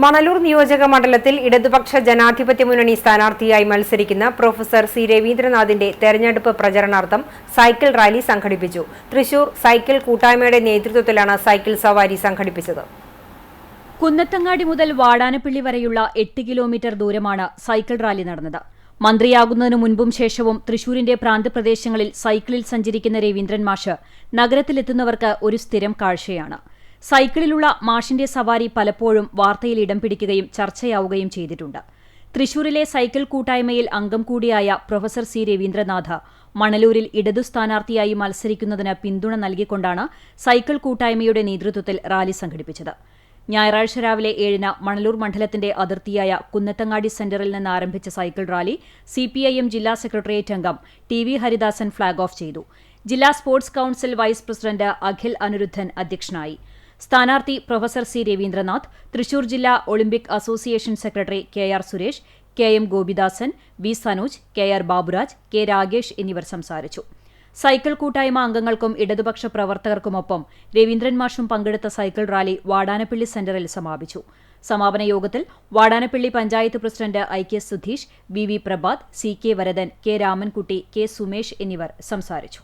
മണലൂർ നിയോജക മണ്ഡലത്തിൽ ഇടതുപക്ഷ ജനാധിപത്യ മുന്നണി സ്ഥാനാർത്ഥിയായി മത്സരിക്കുന്ന പ്രൊഫസർ സി രവീന്ദ്രനാഥിന്റെ തെരഞ്ഞെടുപ്പ് പ്രചരണാർത്ഥം സൈക്കിൾ റാലി സംഘടിപ്പിച്ചു. തൃശൂർ സൈക്കിൾ കൂട്ടായ്മയുടെ നേതൃത്വത്തിലാണ് സൈക്കിൾ സവാരി സംഘടിപ്പിച്ചത്. കുന്നത്തങ്ങാടി മുതൽ വാടാനപ്പള്ളി വരെയുള്ള 8 കിലോമീറ്റർ ദൂരമാണ് സൈക്കിൾ റാലി നടന്നത്. മന്ത്രിയാകുന്നതിനു മുൻപും ശേഷവും തൃശൂരിന്റെ പ്രാന്തപ്രദേശങ്ങളിൽ സൈക്കിളിൽ സഞ്ചരിക്കുന്ന രവീന്ദ്രൻ മാഷ് നഗരത്തിലെത്തുന്നവർക്ക് ഒരു സ്ഥിരം കാഴ്ചയാണ്. സൈക്കിളിലുള്ള മാഷിന്റെ സവാരി പലപ്പോഴും വാർത്തയിൽ ഇടം പിടിക്കുകയും ചർച്ചയാവുകയും ചെയ്തിട്ടുണ്ട്. തൃശൂരിലെ സൈക്കിൾ കൂട്ടായ്മയിൽ അംഗം കൂടിയായ പ്രൊഫസർ സി രവീന്ദ്രനാഥ് മണലൂരിൽ ഇടതു സ്ഥാനാർത്ഥിയായി മത്സരിക്കുന്നതിന് പിന്തുണ നൽകിക്കൊണ്ടാണ് സൈക്കിൾ കൂട്ടായ്മയുടെ നേതൃത്വത്തിൽ റാലി സംഘടിപ്പിച്ചത്. ഞായറാഴ്ച രാവിലെ 7-ന് മണലൂർ മണ്ഡലത്തിന്റെ അതിർത്തിയായ കുന്നത്തങ്ങാടി സെന്ററിൽ നിന്ന് ആരംഭിച്ച സൈക്കിൾ റാലി CPIM ജില്ലാ സെക്രട്ടേറിയറ്റ് അംഗം TV ഹരിദാസൻ ഫ്ളാഗ് ഓഫ് ചെയ്തു. ജില്ലാ sports council vice president Akhil Anuruddhan അധ്യക്ഷനായി. സ്ഥാനാർത്ഥി പ്രൊഫസർ സി രവീന്ദ്രനാഥ്, തൃശൂർ ജില്ലാ Olympic association secretary KR Suresh, KM Gopidasan, V Sanoj, KR Baburaj, K Ragesh എന്നിവർ സംസാരിച്ചു. സൈക്കിൾ കൂട്ടായ്മ അംഗങ്ങൾക്കും ഇടതുപക്ഷ പ്രവർത്തകർക്കുമൊപ്പം രവീന്ദ്രൻ മാഷും പങ്കെടുത്ത സൈക്കിൾ റാലി വാടാനപ്പള്ളി സെന്ററിൽ സമാപിച്ചു. സമാപന യോഗത്തിൽ Vadanappally panchayat president IK Sudheesh, BV Prabhath, CK Varadan, K Ramankutty, K Sumesh എന്നിവർ സംസാരിച്ചു.